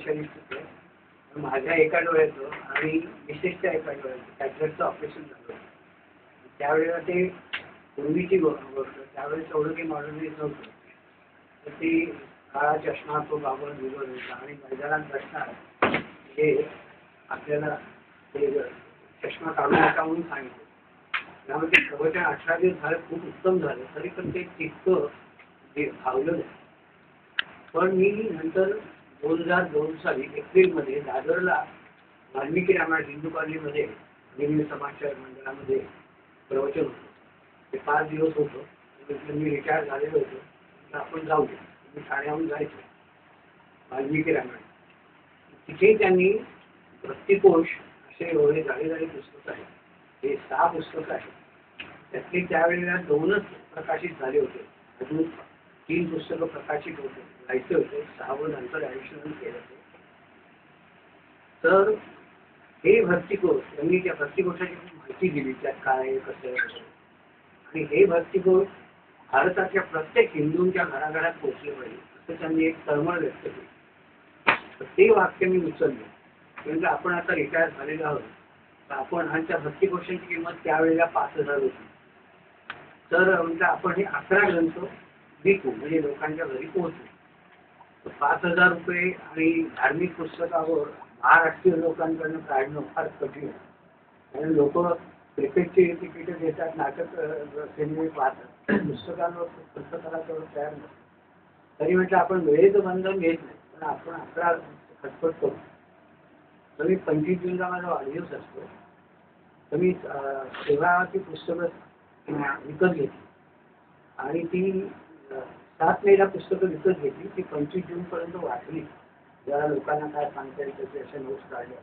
Specialist होते. माझ्या एका डोळ्याचं आणि विशेषतः एका डोळ्याचं कॅटरॅक्टचं ऑपरेशन झालं. त्यावेळेला ते पूर्वीची गोष्ट, त्यावेळेस एवढं काही मॉडर्नाइज नव्हतं. तर ती काळा चष्मा तो बाबर बिगर होता आणि मैदानात बसणार हे आपल्याला ते चष्मा काढू नका म्हणून सांगितलं. त्यामुळे ते प्रवचन 18 दिवस झालं, खूप उत्तम झालं. तरी पण ते तितकं ते भावलं नाही. पण मी नंतर 2002 साली एप्रिलमध्ये दादरला वाल्मिकी रामायण हिंदू कॉलनीमध्ये निम्न समाजच्या मंडळामध्ये प्रवचन होतं. ते 5 दिवस होतं. मी रिटायर झालेलो होतो. तर आपण जाऊया. मी ठाण्याहून जायचो वाल्मिकी रामायण. तिथे त्यांनी भक्तिकोश असे एवढे जाडी पुस्तकं आहेत. हे 6 पुस्तकं आहेत. त्यातली त्यावेळेला 2च प्रकाशित झाले होते. अजून 3 पुस्तकं प्रकाशित होते, जायचे होते. 6वं नंतर ॲडिशनल केलं होतं. तर हे भक्तिकोश, त्यांनी त्या भक्तिकोशाची माहिती दिली, त्यात काय कसं आहे. आणि हे भक्तिकोश भारताच्या प्रत्येक हिंदूंच्या घराघरात पोहोचले पाहिजे असं त्यांनी एक तळमळ व्यक्त केली. तर ते वाक्य मी उचललं. म्हणजे आपण आता रिटायर झालेलो आहोत, तर आपण आणि त्या भक्तिकोशांची किंमत त्यावेळेला 5,000 होती. तर म्हणजे आपण हे 11 ग्रंथ विकू, म्हणजे लोकांच्या घरी पोहोचू. तर 5,000 रुपये आणि धार्मिक पुस्तकावर महाराष्ट्रीय लोकांकडनं काढणं फार कठीण आहे. कारण लोक क्रिकेटची तिकीट देतात, नाटक सिनेमे पाहतात, पुस्तकांवर खर्च करायला तयार नसतात. तरी म्हटलं आपण वेळेचं बंधन घेत नाही, पण आपण 11 खटपट करू. तर मी 25 जूनला माझा वाढदिवस असतो. तर मी तेव्हाची पुस्तकं विकत घेतली आणि ती 7 मेला पुस्तकं विकत घेतली. ती 25 जूनपर्यंत वाचली. जरा लोकांना काय सांगता येईल त्याचे अशा नोट्स काढल्या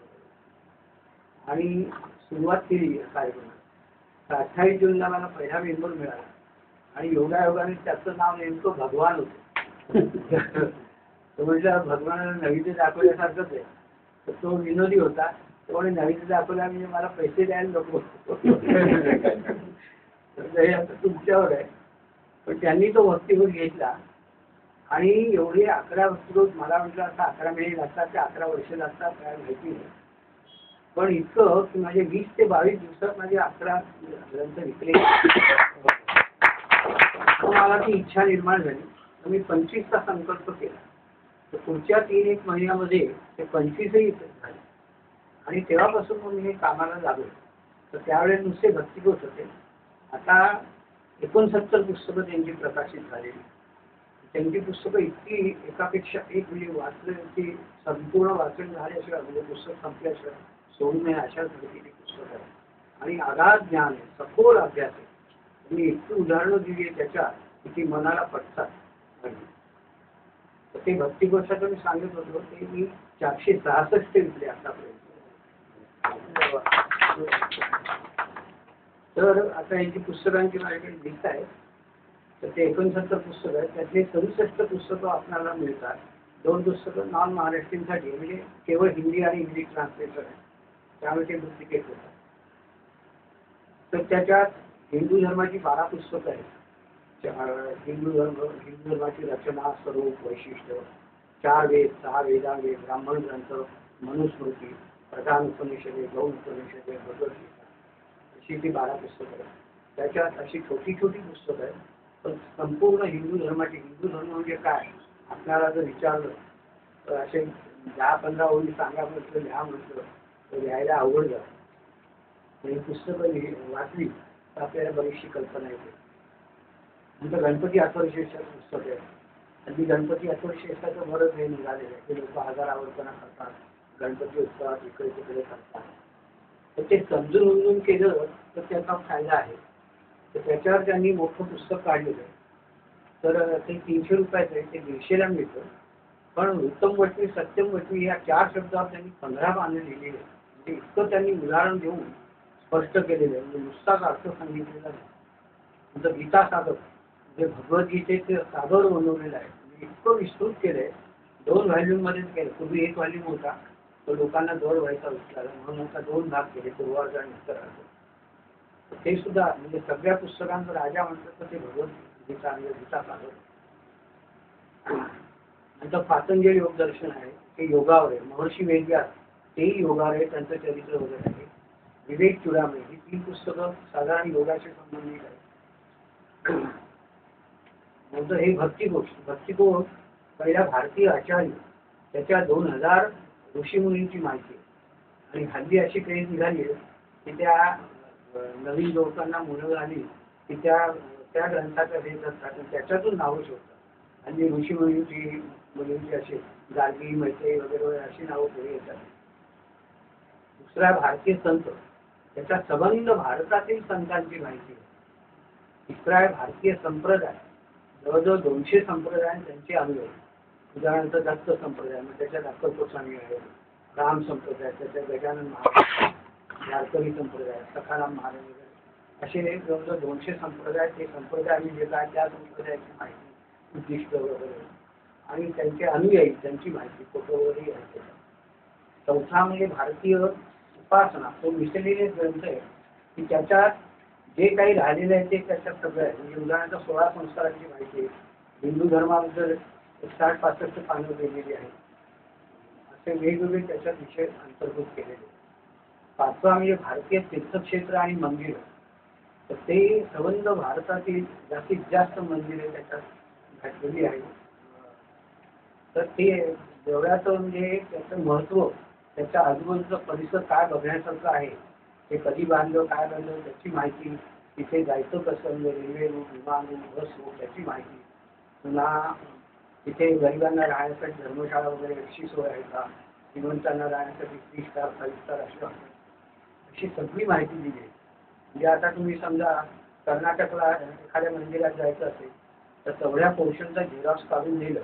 आणि सुरुवात केली कार्यक्रमात. 28 जूनला मला पहिला मेंबर मिळाला आणि योगायोगाने त्याचं नाव नेमकं भगवान होतं. तो म्हटलं भगवानाला नवीन दाखवल्यासारखंच आहे. तर तो विनोदी होता. तो म्हणे नवीन दाखवला म्हणजे मला पैसे द्यायला नको. हे आता तुमच्यावर आहे. पण त्यांनी तो भक्तिगीत घेतला आणि एवढे 11 भक्तिगीत मला म्हटलं आता 11 महिने लागतात, ते 11 वर्ष लागतात काय माहिती नाही. पण इतकं की माझे 20 ते 22 दिवसात माझे 11 ग्रंथ विकले. मला ती इच्छा निर्माण झाली. तर मी 25चा संकल्प केला. तर पुढच्या 3-1 महिन्यामध्ये ते 25ही झाले आणि तेव्हापासून मग मी कामाला लागलो. तर त्यावेळेस नुसते भक्तिगीत होते. आता 69 पुस्तकं त्यांची प्रकाशित झालेली. त्यांची पुस्तकं इतकी एकापेक्षा एक म्हणजे वाचलं की संपूर्ण वाचन झाल्याशिवाय म्हणजे पुस्तक संपल्याशिवाय सोडून नये अशा पद्धतीची पुस्तक आहे. आणि अगाध ज्ञान आहे, सखोल अभ्यास आहे. मी इतकी उदाहरणं दिली आहे त्याच्या की ती मनाला पटतात. तर ते भक्तिकोशाचं मी सांगत होतो ते मी 466 विकले आतापर्यंत. तर आता यांची पुस्तकांची माझ्याकडे लिस्ट आहे. तर ते 69 पुस्तकं आहेत. त्यातले 67 पुस्तकं आपल्याला मिळतात. 2 पुस्तकं नॉन महाराष्ट्रीयनसाठी म्हणजे केवळ हिंदी आणि इंग्लिश ट्रान्सलेटर आहे, त्यामुळे ते डुप्लिकेट होतात. तर त्याच्यात हिंदू धर्माची 12 पुस्तकं आहेत. हिंदू धर्माची रचना, स्वरूप, वैशिष्ट्य, 4 वेद, 6 वेदांगे, ब्राह्मण ग्रंथ, मनुस्मृती, प्रधान उपनिषदे, गौण उपनिषदे, भगवद्गीता, अशी ती 12 पुस्तकं आहेत. त्याच्यात अशी छोटी छोटी पुस्तकं आहेत. पण संपूर्ण हिंदू धर्माची, हिंदू धर्म म्हणजे काय आपल्याला जर विचारलं तर असे 10-15 ओळी सांगा म्हटलं, लिहा म्हटलं तर लिहायला अवघड जातं. आणि पुस्तकं वाचली तर आपल्याला बरीचशी कल्पना येते. नंतर गणपती अथर्वशीर्षाचं पुस्तक आहे. आणि गणपती अथर्वशीर्षाचं बरंच हे निघालेलं आहे की लोक आजारावर्तना करतात, गणपती उत्सवात इकडे तिकडे करतात. तर ते समजून उमजून केलं तर त्याचा फायदा आहे. तर त्याच्यावर त्यांनी मोठं पुस्तक काढलेलं आहे. तर ते 300 रुपयाचं आहे. ते 150ला मिळतं. पण उत्तम वचनी, सत्यम वचनी या 4 शब्दावर त्यांनी 15 पानं लिहिलेली आहे. म्हणजे इतकं त्यांनी उदाहरण देऊन स्पष्ट केलेलं आहे. म्हणजे नुसताच अर्थ सांगितलेला नाही. नंतर गीता सागर म्हणजे भगवद्गीतेचं सागर बनवलेलं आहे. म्हणजे इतकं विस्तृत केलंय. 2 व्हॉल्यूममध्येच केलं. पूर्वी 1 व्हॉल्यूम होता, तो लोकांना जड व्हायचा विचार म्हणून आता 2 भाग केले, पूर्वार्ध आणि उत्तरार्ध. ते सुद्धा म्हणजे सगळ्या पुस्तकांचा राजा म्हणतात तर ते भगवद्गीता आणि गीता सागर. नंतर पातंजली योगदर्शन आहे. हे योगावर आहे. महर्षी वेदव्यास तेही योगावर आहे, त्यांचं चरित्र वगैरे आहे. विवेक चूडामणी ही 3 पुस्तकं साधारण योगाशी संबंधित आहेत. नंतर हे भक्तिकोश पहिला भारतीय आचार्य त्याच्या 2000 ऋषीमुनींची माहिती आहे. आणि हल्ली अशी क्रेज निघाली आहे की त्या नवीन लोकांना मुलं आली की त्या ग्रंथाचा भेद असतात आणि त्याच्यातून नावं शोधतात. हल्ली ऋषीमुनींची मुलींची अशी गार्गी मैत्रेयी वगैरे अशी नावं पुढे येतात. दुसरा भारतीय संत त्याचा संबंध भारतातील संतांची माहिती आहे. तिसरा आहे भारतीय संप्रदाय, जवळजवळ 200 संप्रदाय त्यांचे अनुयायी. उदाहरणार्थ दत्त संप्रदाय, मग त्याच्यात अक्कलकोट स्वामी आहे. राम संप्रदाय, त्याच्यात गजानन महाराज, वारकरी संप्रदाय, सखाराम महाराज वगैरे असे जवळजवळ 200 संप्रदाय. ते संप्रदाय म्हणजे काय, त्या संप्रदायाची माहिती, उद्दिष्ट वगैरे आणि त्यांचे अनुयायी त्यांची माहिती फोटो वगैरे आहे. चौथा म्हणजे भारतीय उपासना, तो मिसलेले ग्रंथ आहे की त्याच्यात जे काही राहिलेलं आहे ते त्याच्यात सगळं आहे. म्हणजे उदाहरणार्थ 16 संस्कारांची माहिती आहे. हिंदू धर्माबद्दल 60-65 पानं दिलेली आहे. असे वेगवेगळे त्याच्यात विषय अंतर्भूत केलेले. पाचवा म्हणजे भारतीय तीर्थक्षेत्र आणि मंदिर, तर ते संबंध भारतातील जास्तीत जास्त मंदिरे त्याच्यात घातलेली आहे. तर ते जेवढ्याचं म्हणजे त्याचं महत्त्व, त्याच्या आजूबाजूचा परिसर काय बघण्यासारखं आहे, ते कधी बांधलं, काय बांधलं त्याची माहिती, तिथे जायचं कसं, रेल्वे रूट, विमान रूट, बस रूट त्याची माहिती, पुन्हा तिथे गरिबांना राहण्यासाठी धर्मशाळा वगैरे अशी सोय आहे का, श्रीमंतांना राहण्यासाठी 3 स्टार 5 स्टार अशी सगळी माहिती दिली आहे. म्हणजे आता तुम्ही समजा कर्नाटकला एखाद्या मंदिरात जायचं असेल तर तेवढ्या पोर्शनचा झेरॉक्स काढून दिलं